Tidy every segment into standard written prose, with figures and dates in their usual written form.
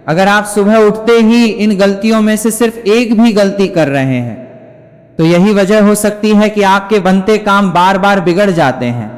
अगर आप सुबह उठते ही इन गलतियों में से सिर्फ एक भी गलती कर रहे हैं तो यही वजह हो सकती है कि आपके बनते काम बार बार बिगड़ जाते हैं,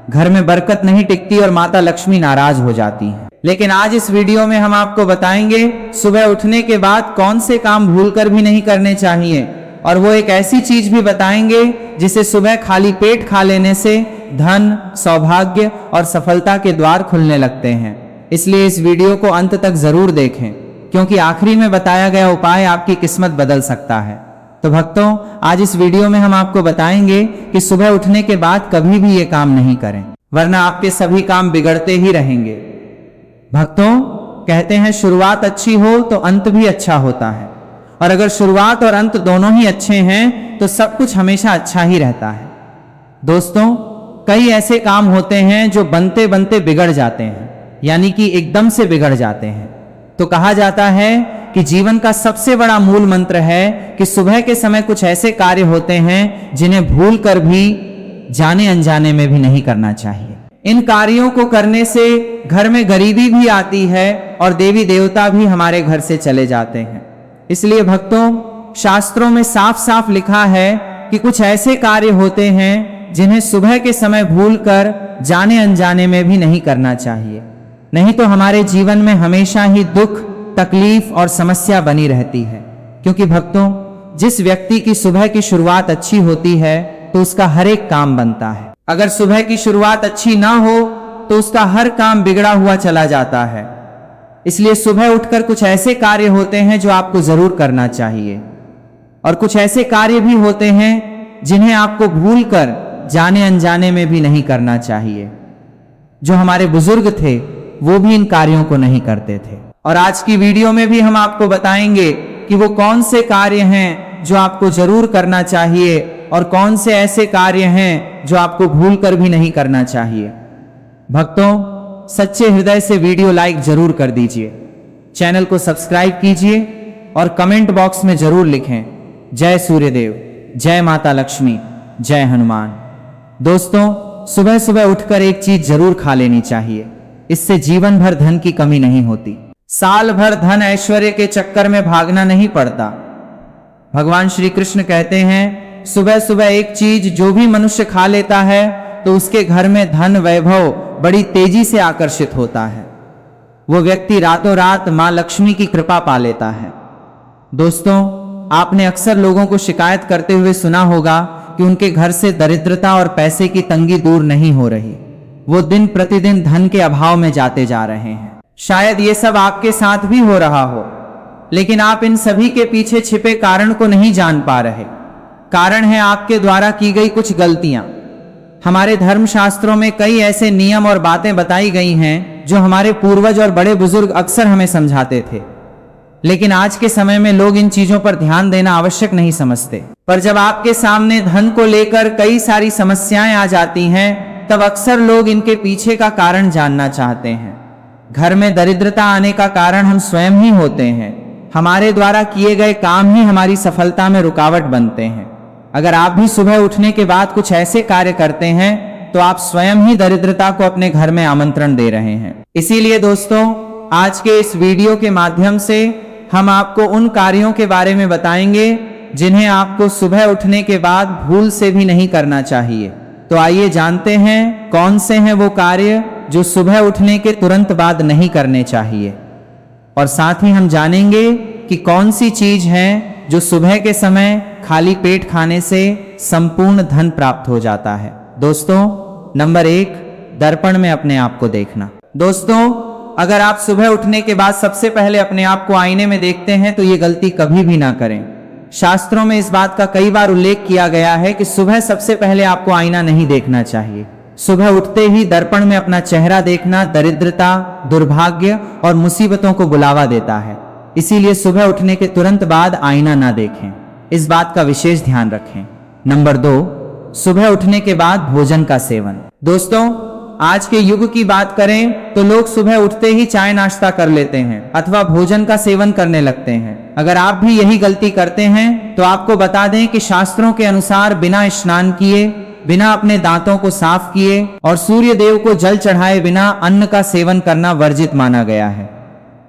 घर में बरकत नहीं टिकती और माता लक्ष्मी नाराज हो जाती हैं। लेकिन आज इस वीडियो में हम आपको बताएंगे सुबह उठने के बाद कौन से काम भूलकर भी नहीं करने चाहिए, और वो एक ऐसी चीज भी बताएंगे जिसे सुबह खाली पेट खा लेने से धन, सौभाग्य और सफलता के द्वार खुलने लगते हैं। इसलिए इस वीडियो को अंत तक जरूर देखें, क्योंकि आखिरी में बताया गया उपाय आपकी किस्मत बदल सकता है। तो भक्तों, आज इस वीडियो में हम आपको बताएंगे कि सुबह उठने के बाद कभी भी ये काम नहीं करें, वरना आपके सभी काम बिगड़ते ही रहेंगे। भक्तों, कहते हैं शुरुआत अच्छी हो तो अंत भी अच्छा होता है, और अगर शुरुआत और अंत दोनों ही अच्छे हैं तो सब कुछ हमेशा अच्छा ही रहता है। दोस्तों, कई ऐसे काम होते हैं जो बनते बनते बिगड़ जाते हैं, यानी कि एकदम से बिगड़ जाते हैं। तो कहा जाता है कि जीवन का सबसे बड़ा मूल मंत्र है कि सुबह के समय कुछ ऐसे कार्य होते हैं जिन्हें भूल कर भी जाने अनजाने में भी नहीं करना चाहिए। इन कार्यों को करने से घर में गरीबी भी आती है और देवी देवता भी हमारे घर से चले जाते हैं। इसलिए भक्तों, शास्त्रों में साफ साफ लिखा है कि कुछ ऐसे कार्य होते हैं जिन्हें सुबह के समय भूलकर जाने अनजाने में भी नहीं करना चाहिए, नहीं तो हमारे जीवन में हमेशा ही दुख, तकलीफ और समस्या बनी रहती है। क्योंकि भक्तों, जिस व्यक्ति की सुबह की शुरुआत अच्छी होती है तो उसका हर एक काम बनता है। अगर सुबह की शुरुआत अच्छी ना हो तो उसका हर काम बिगड़ा हुआ चला जाता है। इसलिए सुबह उठकर कुछ ऐसे कार्य होते हैं जो आपको जरूर करना चाहिए, और कुछ ऐसे कार्य भी होते हैं जिन्हें आपको भूलकर जाने अनजाने में भी नहीं करना चाहिए। जो हमारे बुजुर्ग थे वो भी इन कार्यों को नहीं करते थे, और आज की वीडियो में भी हम आपको बताएंगे कि वो कौन से कार्य हैं जो आपको जरूर करना चाहिए और कौन से ऐसे कार्य हैं जो आपको भूलकर भी नहीं करना चाहिए। भक्तों, सच्चे हृदय से वीडियो लाइक जरूर कर दीजिए, चैनल को सब्सक्राइब कीजिए और कमेंट बॉक्स में जरूर लिखें जय सूर्यदेव, जय माता लक्ष्मी, जय हनुमान। दोस्तों, सुबह सुबह उठकर एक चीज जरूर खा लेनी चाहिए, इससे जीवन भर धन की कमी नहीं होती। साल भर धन ऐश्वर्य के चक्कर में भागना नहीं पड़ता। भगवान श्री कृष्ण कहते हैं सुबह सुबह एक चीज जो भी मनुष्य खा लेता है तो उसके घर में धन वैभव बड़ी तेजी से आकर्षित होता है। वो व्यक्ति रातों रात मां लक्ष्मी की कृपा पा लेता है। दोस्तों, आपने अक्सर लोगों को शिकायत करते हुए सुना होगा कि उनके घर से दरिद्रता और पैसे की तंगी दूर नहीं हो रही, वो दिन प्रतिदिन धन के अभाव में जाते जा रहे हैं। शायद ये सब आपके साथ भी हो रहा हो, लेकिन आप इन सभी के पीछे छिपे कारण को नहीं जान पा रहे। कारण है आपके द्वारा की गई कुछ गलतियां। हमारे धर्म शास्त्रों में कई ऐसे नियम और बातें बताई गई हैं जो हमारे पूर्वज और बड़े बुजुर्ग अक्सर हमें समझाते थे, लेकिन आज के समय में लोग इन चीजों पर ध्यान देना आवश्यक नहीं समझते। पर जब आपके सामने धन को लेकर कई सारी समस्याएं आ जाती हैं, तब अक्सर लोग इनके पीछे का कारण जानना चाहते हैं। घर में दरिद्रता आने का कारण हम स्वयं ही होते हैं। हमारे द्वारा किए गए काम ही हमारी सफलता में रुकावट बनते हैं। अगर आप भी सुबह उठने के बाद कुछ ऐसे कार्य करते हैं तो आप स्वयं ही दरिद्रता को अपने घर में आमंत्रण दे रहे हैं। इसीलिए दोस्तों, आज के इस वीडियो के माध्यम से हम आपको उन कार्यों के बारे में बताएंगे जिन्हें आपको सुबह उठने के बाद भूल से भी नहीं करना चाहिए। तो आइए जानते हैं कौन से हैं वो कार्य जो सुबह उठने के तुरंत बाद नहीं करने चाहिए, और साथ ही हम जानेंगे कि कौन सी चीज है जो सुबह के समय खाली पेट खाने से संपूर्ण धन प्राप्त हो जाता है। दोस्तों, नंबर 1, दर्पण में अपने आप को देखना। दोस्तों, अगर आप सुबह उठने के बाद सबसे पहले अपने आप को आईने में देखते हैं तो ये गलती कभी भी ना करें। शास्त्रों में इस बात का कई बार उल्लेख किया गया है कि सुबह सबसे पहले आपको आईना नहीं देखना चाहिए। सुबह उठते ही दर्पण में अपना चेहरा देखना दरिद्रता, दुर्भाग्य और मुसीबतों को बुलावा देता है। इसीलिए सुबह उठने के तुरंत बाद आईना ना देखें, इस बात का विशेष ध्यान रखें। नंबर 2, सुबह उठने के बाद भोजन का सेवन। दोस्तों, आज के युग की बात करें तो लोग सुबह उठते ही चाय नाश्ता कर लेते हैं अथवा भोजन का सेवन करने लगते हैं। अगर आप भी यही गलती करते हैं तो आपको बता दें कि शास्त्रों के अनुसार बिना स्नान किए, बिना अपने दांतों को साफ किए और सूर्य देव को जल चढ़ाए बिना अन्न का सेवन करना वर्जित माना गया है।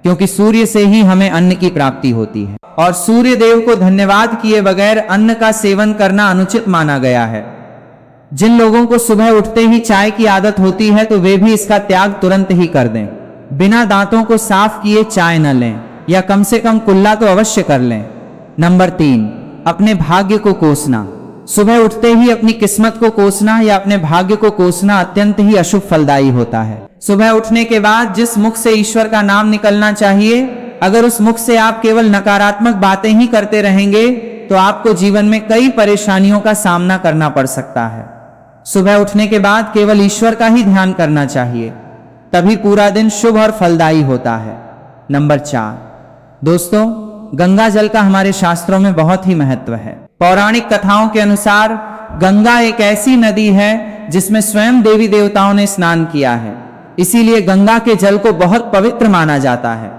क्योंकि सूर्य से ही हमें अन्न की प्राप्ति होती है और सूर्य देव को धन्यवाद किए बगैर अन्न का सेवन करना अनुचित माना गया है। जिन लोगों को सुबह उठते ही चाय की आदत होती है तो वे भी इसका त्याग तुरंत ही कर दें। बिना दांतों को साफ किए चाय न लें या कम से कम कुल्ला तो अवश्य कर लें। नंबर 3, अपने भाग्य को कोसना। सुबह उठते ही अपनी किस्मत को कोसना या अपने भाग्य को कोसना अत्यंत ही अशुभ फलदायी होता है। सुबह उठने के बाद जिस मुख से ईश्वर का नाम निकलना चाहिए, अगर उस मुख से आप केवल नकारात्मक बातें ही करते रहेंगे तो आपको जीवन में कई परेशानियों का सामना करना पड़ सकता है। सुबह उठने के बाद केवल ईश्वर का ही ध्यान करना चाहिए, तभी पूरा दिन शुभ और फलदायी होता है। नंबर 4, दोस्तों, गंगा जल का हमारे शास्त्रों में बहुत ही महत्व है। पौराणिक कथाओं के अनुसार गंगा एक ऐसी नदी है जिसमें स्वयं देवी देवताओं ने स्नान किया है, इसीलिए गंगा के जल को बहुत पवित्र माना जाता है।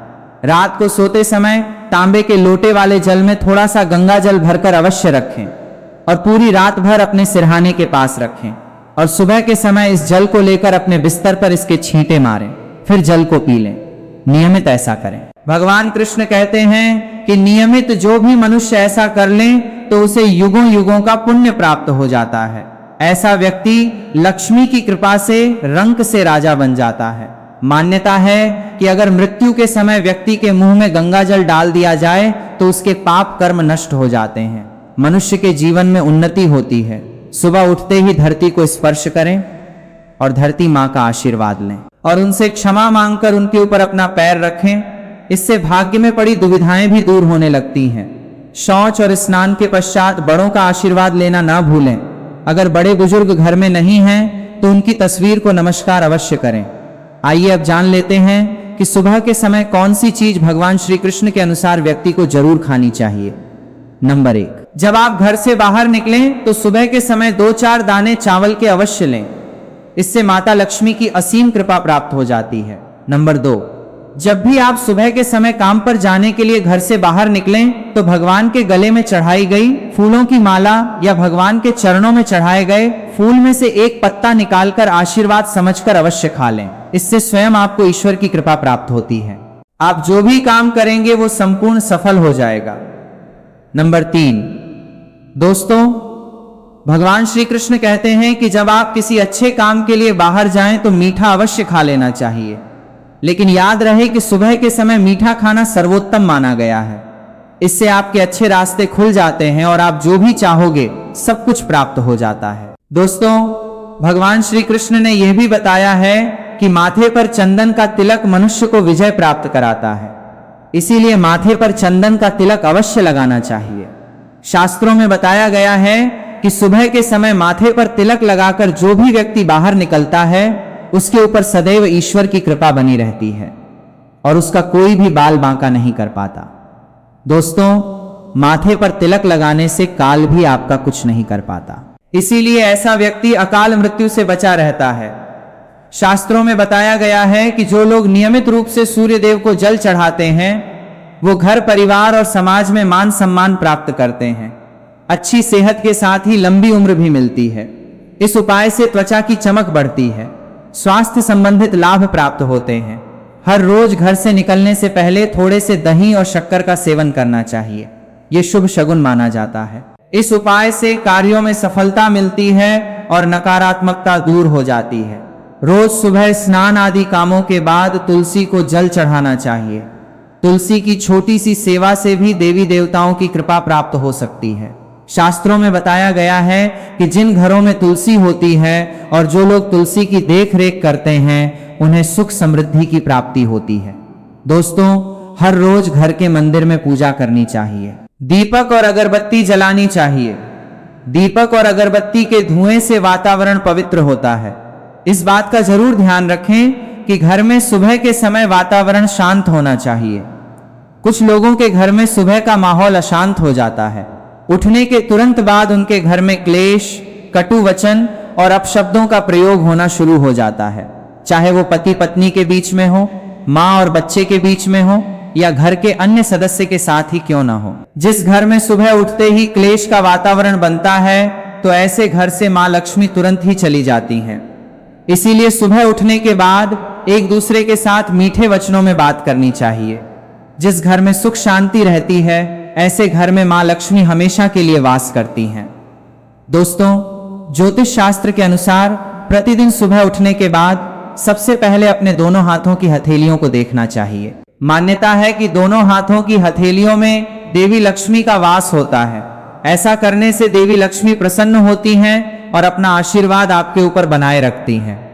रात को सोते समय तांबे के लोटे वाले जल में थोड़ा सा गंगा जल भरकर अवश्य रखें और पूरी रात भर अपने सिरहाने के पास रखें और सुबह के समय इस जल को लेकर अपने बिस्तर पर इसके छींटे मारें, फिर जल को पी लें। नियमित ऐसा करें। भगवान कृष्ण कहते हैं कि नियमित जो भी मनुष्य ऐसा कर ले तो उसे युगों युगों का पुण्य प्राप्त हो जाता है। ऐसा व्यक्ति लक्ष्मी की कृपा से रंक से राजा बन जाता है। मान्यता है कि अगर मृत्यु के समय व्यक्ति के मुंह में गंगा जल डाल दिया जाए तो उसके पाप कर्म नष्ट हो जाते हैं, मनुष्य के जीवन में उन्नति होती है। सुबह उठते ही धरती को स्पर्श करें और धरती माँ का आशीर्वाद लें और उनसे क्षमा मांगकर उनके ऊपर अपना पैर रखें। इससे भाग्य में पड़ी दुविधाएं भी दूर होने लगती हैं। शौच और स्नान के पश्चात बड़ों का आशीर्वाद लेना ना भूलें। अगर बड़े बुजुर्ग घर में नहीं हैं तो उनकी तस्वीर को नमस्कार अवश्य करें। आइए अब जान लेते हैं कि सुबह के समय कौन सी चीज भगवान श्री कृष्ण के अनुसार व्यक्ति को जरूर खानी चाहिए। नंबर 1, जब आप घर से बाहर निकलें तो सुबह के समय 2-4 दाने चावल के अवश्य लें, इससे माता लक्ष्मी की असीम कृपा प्राप्त हो जाती है। नंबर 2, जब भी आप सुबह के समय काम पर जाने के लिए घर से बाहर निकलें तो भगवान के गले में चढ़ाई गई फूलों की माला या भगवान के चरणों में चढ़ाए गए फूल में से एक पत्ता निकालकर आशीर्वाद समझकर अवश्य खा लें। इससे स्वयं आपको ईश्वर की कृपा प्राप्त होती है। आप जो भी काम करेंगे वो संपूर्ण सफल हो जाएगा। नंबर 3, दोस्तों, भगवान श्री कृष्ण कहते हैं कि जब आप किसी अच्छे काम के लिए बाहर जाएं तो मीठा अवश्य खा लेना चाहिए, लेकिन याद रहे कि सुबह के समय मीठा खाना सर्वोत्तम माना गया है। इससे आपके अच्छे रास्ते खुल जाते हैं और आप जो भी चाहोगे सब कुछ प्राप्त हो जाता है। दोस्तों, भगवान श्री कृष्ण ने यह भी बताया है कि माथे पर चंदन का तिलक मनुष्य को विजय प्राप्त कराता है, इसीलिए माथे पर चंदन का तिलक अवश्य लगाना चाहिए। शास्त्रों में बताया गया है कि सुबह के समय माथे पर तिलक लगाकर जो भी व्यक्ति बाहर निकलता है उसके ऊपर सदैव ईश्वर की कृपा बनी रहती है और उसका कोई भी बाल बांका नहीं कर पाता। दोस्तों, माथे पर तिलक लगाने से काल भी आपका कुछ नहीं कर पाता, इसीलिए ऐसा व्यक्ति अकाल मृत्यु से बचा रहता है। शास्त्रों में बताया गया है कि जो लोग नियमित रूप से सूर्य देव को जल चढ़ाते हैं वो घर परिवार और समाज में मान सम्मान प्राप्त करते हैं। अच्छी सेहत के साथ ही लंबी उम्र भी मिलती है। इस उपाय से त्वचा की चमक बढ़ती है, स्वास्थ्य संबंधित लाभ प्राप्त होते हैं। हर रोज घर से निकलने से पहले थोड़े से दही और शक्कर का सेवन करना चाहिए, ये शुभ शगुन माना जाता है। इस उपाय से कार्यों में सफलता मिलती है और नकारात्मकता दूर हो जाती है। रोज सुबह स्नान आदि कामों के बाद तुलसी को जल चढ़ाना चाहिए। तुलसी की छोटी सी सेवा से भी देवी देवताओं की कृपा प्राप्त हो सकती है। शास्त्रों में बताया गया है कि जिन घरों में तुलसी होती है और जो लोग तुलसी की देख रेख करते हैं उन्हें सुख समृद्धि की प्राप्ति होती है। दोस्तों, हर रोज घर के मंदिर में पूजा करनी चाहिए। दीपक और अगरबत्ती जलानी चाहिए। दीपक और अगरबत्ती के धुएं से वातावरण पवित्र होता है। इस बात का जरूर ध्यान रखें कि घर में सुबह के समय वातावरण शांत होना चाहिए। कुछ लोगों के घर में सुबह का माहौल अशांत हो जाता है। उठने के तुरंत बाद उनके घर में क्लेश, कटु वचन और अपशब्दों का प्रयोग होना शुरू हो जाता है, चाहे वो पति पत्नी के बीच में हो, माँ और बच्चे के बीच में हो या घर के अन्य सदस्य के साथ ही क्यों ना हो। जिस घर में सुबह उठते ही क्लेश का वातावरण बनता है तो ऐसे घर से माँ लक्ष्मी तुरंत ही चली जाती हैं। इसीलिए सुबह उठने के बाद एक दूसरे के साथ मीठे वचनों में बात करनी चाहिए। जिस घर में सुख शांति रहती है, ऐसे घर में मां लक्ष्मी हमेशा के लिए वास करती हैं। दोस्तों, ज्योतिष शास्त्र के अनुसार प्रतिदिन सुबह उठने के बाद सबसे पहले अपने दोनों हाथों की हथेलियों को देखना चाहिए। मान्यता है कि दोनों हाथों की हथेलियों में देवी लक्ष्मी का वास होता है। ऐसा करने से देवी लक्ष्मी प्रसन्न होती हैं और अपना आशीर्वाद आपके ऊपर बनाए रखती हैं।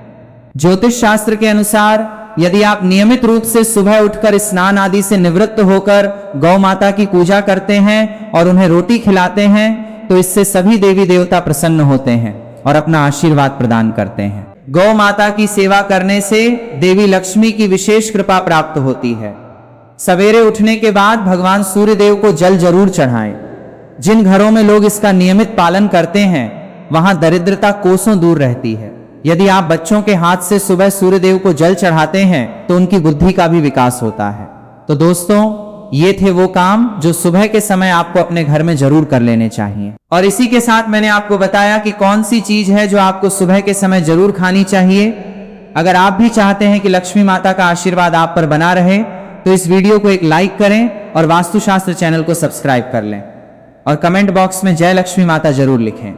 ज्योतिष शास्त्र के अनुसार यदि आप नियमित रूप से सुबह उठकर स्नान आदि से निवृत्त होकर गौ माता की पूजा करते हैं और उन्हें रोटी खिलाते हैं, तो इससे सभी देवी देवता प्रसन्न होते हैं और अपना आशीर्वाद प्रदान करते हैं। गौ माता की सेवा करने से देवी लक्ष्मी की विशेष कृपा प्राप्त होती है। सवेरे उठने के बाद भगवान सूर्य देव को जल जरूर चढ़ाएं। जिन घरों में लोग इसका नियमित पालन करते हैं, वहां दरिद्रता कोसों दूर रहती है। यदि आप बच्चों के हाथ से सुबह सूर्य देव को जल चढ़ाते हैं, तो उनकी बुद्धि का भी विकास होता है। तो दोस्तों, ये थे वो काम जो सुबह के समय आपको अपने घर में जरूर कर लेने चाहिए। और इसी के साथ मैंने आपको बताया कि कौन सी चीज है जो आपको सुबह के समय जरूर खानी चाहिए। अगर आप भी चाहते हैं कि लक्ष्मी माता का आशीर्वाद आप पर बना रहे, तो इस वीडियो को एक लाइक करें और वास्तुशास्त्र चैनल को सब्सक्राइब कर लें और कमेंट बॉक्स में जय लक्ष्मी माता जरूर लिखें।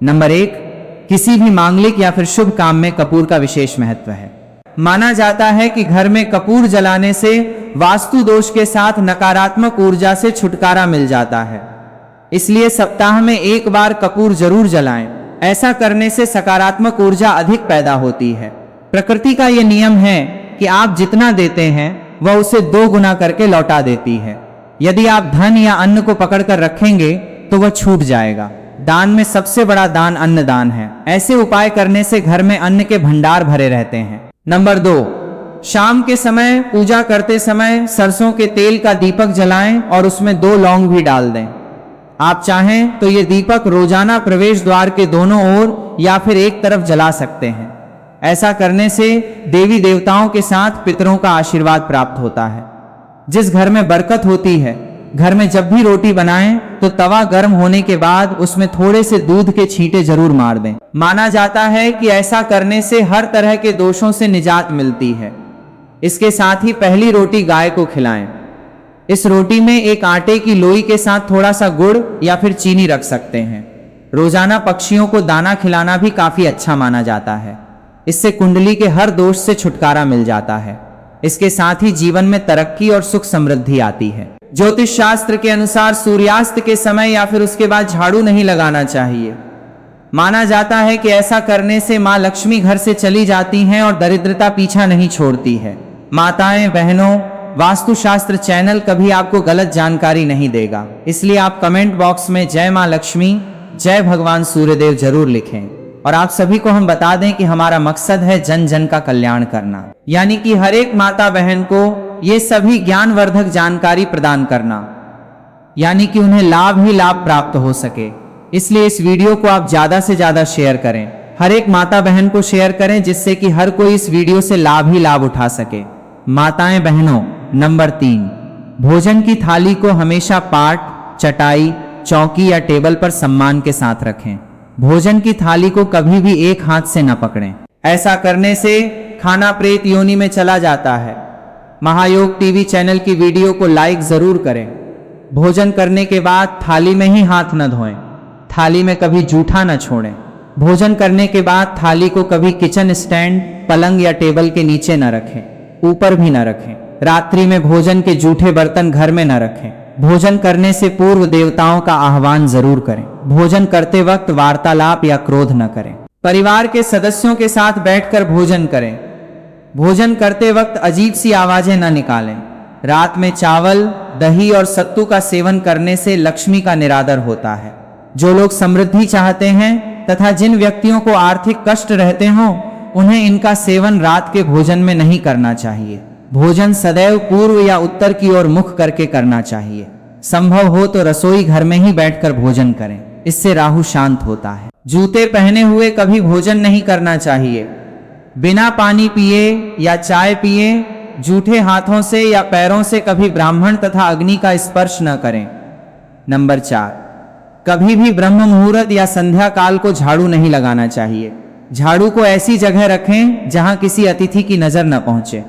नंबर 1, किसी भी मांगलिक या फिर शुभ काम में कपूर का विशेष महत्व है। माना जाता है कि घर में कपूर जलाने से वास्तु दोष के साथ नकारात्मक ऊर्जा से छुटकारा मिल जाता है। इसलिए सप्ताह में एक बार कपूर जरूर जलाएं। ऐसा करने से सकारात्मक ऊर्जा अधिक पैदा होती है। प्रकृति का यह नियम है कि आप जितना देते हैं वह उसे 2 गुना करके लौटा देती है। यदि आप धन या अन्न को पकड़कर रखेंगे तो वह छूट जाएगा। दान में सबसे बड़ा दान अन्नदान है। ऐसे उपाय करने से घर में अन्न के भंडार भरे रहते हैं। नंबर 2, शाम के समय पूजा करते समय सरसों के तेल का दीपक जलाएं और उसमें 2 लौंग भी डाल दें। आप चाहें तो ये दीपक रोजाना प्रवेश द्वार के दोनों ओर या फिर एक तरफ जला सकते हैं। ऐसा करने से देवी देवताओं के साथ पितरों का आशीर्वाद प्राप्त होता है। जिस घर में बरकत होती है, घर में जब भी रोटी बनाएं तो तवा गर्म होने के बाद उसमें थोड़े से दूध के छींटे जरूर मार दें। माना जाता है कि ऐसा करने से हर तरह के दोषों से निजात मिलती है। इसके साथ ही पहली रोटी गाय को खिलाएं। इस रोटी में एक आटे की लोई के साथ थोड़ा सा गुड़ या फिर चीनी रख सकते हैं। रोजाना पक्षियों को दाना खिलाना भी काफी अच्छा माना जाता है। इससे कुंडली के हर दोष से छुटकारा मिल जाता है। इसके साथ ही जीवन में तरक्की और सुख समृद्धि आती है। ज्योतिष शास्त्र के अनुसार सूर्यास्त के समय या फिर उसके बाद झाड़ू नहीं लगाना चाहिए। माना जाता है कि ऐसा करने से मां लक्ष्मी घर से चली जाती हैं और दरिद्रता पीछा नहीं छोड़ती है। माताएं, बहनों, वास्तुशास्त्र चैनल कभी आपको गलत जानकारी नहीं देगा। इसलिए आप कमेंट बॉक्स में जय मां लक्ष्मी, जय भगवान सूर्यदेव जरूर लिखें। और आप सभी को हम बता दें कि हमारा मकसद है जन जन का कल्याण करना, यानी कि हर एक माता बहन को ये सभी ज्ञानवर्धक जानकारी प्रदान करना, यानी कि उन्हें लाभ ही लाभ प्राप्त हो सके। इसलिए इस वीडियो को आप ज्यादा से ज्यादा शेयर करें। हर एक माता बहन को शेयर करें, जिससे कि हर कोई इस वीडियो से लाभ ही लाभ उठा सके। माताएं, बहनों, नंबर 3, भोजन की थाली को हमेशा पाट, चटाई, चौकी या टेबल पर सम्मान के साथ रखें। भोजन की थाली को कभी भी एक हाथ से न पकड़ें। ऐसा करने से खाना प्रेत योनि में चला जाता है। महायोग टीवी चैनल की वीडियो को लाइक जरूर करें। भोजन करने के बाद थाली में ही हाथ न धोएं। थाली में कभी जूठा न छोड़ें। भोजन करने के बाद थाली को कभी किचन स्टैंड, पलंग या टेबल के नीचे न रखें, ऊपर भी न रखें। रात्रि में भोजन के जूठे बर्तन घर में न रखें। भोजन करने से पूर्व देवताओं का आह्वान जरूर करें। भोजन करते वक्त वार्तालाप या क्रोध न करें। परिवार के सदस्यों के साथ बैठकर भोजन करें। भोजन करते वक्त अजीब सी आवाजें न निकालें। रात में चावल, दही और सत्तू का सेवन करने से लक्ष्मी का निरादर होता है। जो लोग समृद्धि चाहते हैं तथा जिन व्यक्तियों को आर्थिक कष्ट रहते हों, उन्हें इनका सेवन रात के भोजन में नहीं करना चाहिए। भोजन सदैव पूर्व या उत्तर की ओर मुख करके करना चाहिए। संभव हो तो रसोई घर में ही बैठकर भोजन करें, इससे राहु शांत होता है। जूते पहने हुए कभी भोजन नहीं करना चाहिए। बिना पानी पिए या चाय पिए, जूठे हाथों से या पैरों से कभी ब्राह्मण तथा अग्नि का स्पर्श न करें। नंबर 4, कभी भी ब्रह्म मुहूर्त या संध्या काल को झाड़ू नहीं लगाना चाहिए। झाड़ू को ऐसी जगह रखें जहां किसी अतिथि की नजर न पहुंचे।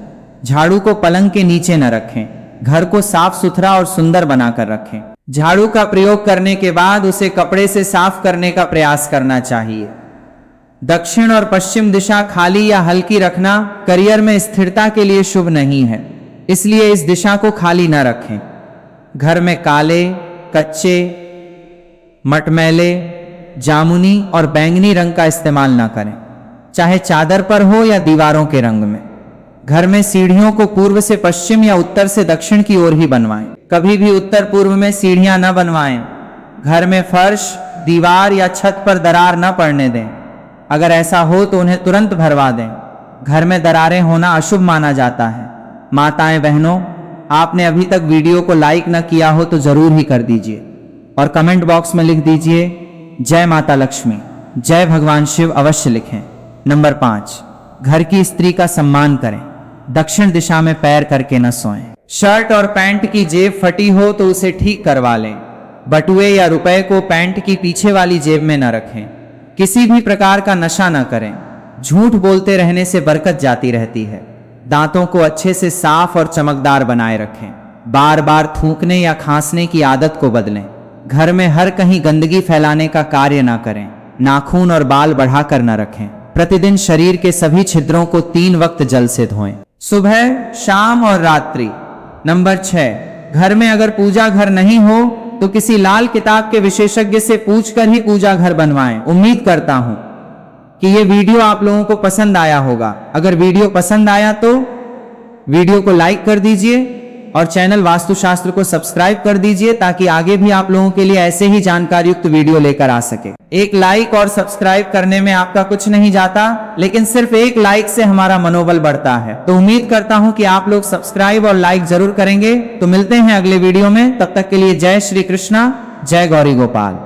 झाड़ू को पलंग के नीचे न रखें। घर को साफ सुथरा और सुंदर बनाकर रखें। झाड़ू का प्रयोग करने के बाद उसे कपड़े से साफ करने का प्रयास करना चाहिए। दक्षिण और पश्चिम दिशा खाली या हल्की रखना करियर में स्थिरता के लिए शुभ नहीं है, इसलिए इस दिशा को खाली न रखें। घर में काले, कच्चे, मटमैले, जामुनी और बैंगनी रंग का इस्तेमाल न करें, चाहे चादर पर हो या दीवारों के रंग में। घर में सीढ़ियों को पूर्व से पश्चिम या उत्तर से दक्षिण की ओर ही बनवाएं। कभी भी उत्तर पूर्व में सीढ़ियां न बनवाएं। घर में फर्श, दीवार या छत पर दरार न पड़ने दें। अगर ऐसा हो तो उन्हें तुरंत भरवा दें। घर में दरारें होना अशुभ माना जाता है। माताएं बहनों, आपने अभी तक वीडियो को लाइक न किया हो तो जरूर ही कर दीजिए और कमेंट बॉक्स में लिख दीजिए जय माता लक्ष्मी, जय भगवान शिव अवश्य लिखें। नंबर 5, घर की स्त्री का सम्मान करें। दक्षिण दिशा में पैर करके न सोएं। शर्ट और पैंट की जेब फटी हो तो उसे ठीक करवा लें। बटुए या रुपए को पैंट की पीछे वाली जेब में न रखें। किसी भी प्रकार का नशा न करें। झूठ बोलते रहने से बरकत जाती रहती है। दांतों को अच्छे से साफ और चमकदार बनाए रखें। बार बार थूकने या खांसने की आदत को बदलें। घर में हर कहीं गंदगी फैलाने का कार्य न करें। नाखून और बाल बढ़ाकर न रखें। प्रतिदिन शरीर के सभी छिद्रों को 3 वक्त जल से धोएं, सुबह, शाम और रात्रि। नंबर 6, घर में अगर पूजा घर नहीं हो तो किसी लाल किताब के विशेषज्ञ से पूछकर ही पूजा घर बनवाएं। उम्मीद करता हूं कि ये वीडियो आप लोगों को पसंद आया होगा। अगर वीडियो पसंद आया तो वीडियो को लाइक कर दीजिए और चैनल वास्तुशास्त्र को सब्सक्राइब कर दीजिए ताकि आगे भी आप लोगों के लिए ऐसे ही जानकारी युक्त वीडियो लेकर आ सके। एक लाइक और सब्सक्राइब करने में आपका कुछ नहीं जाता, लेकिन सिर्फ एक लाइक से हमारा मनोबल बढ़ता है। तो उम्मीद करता हूं कि आप लोग सब्सक्राइब और लाइक जरूर करेंगे। तो मिलते हैं अगले वीडियो में, तब तक के लिए जय श्री कृष्णा, जय गौरी गोपाल।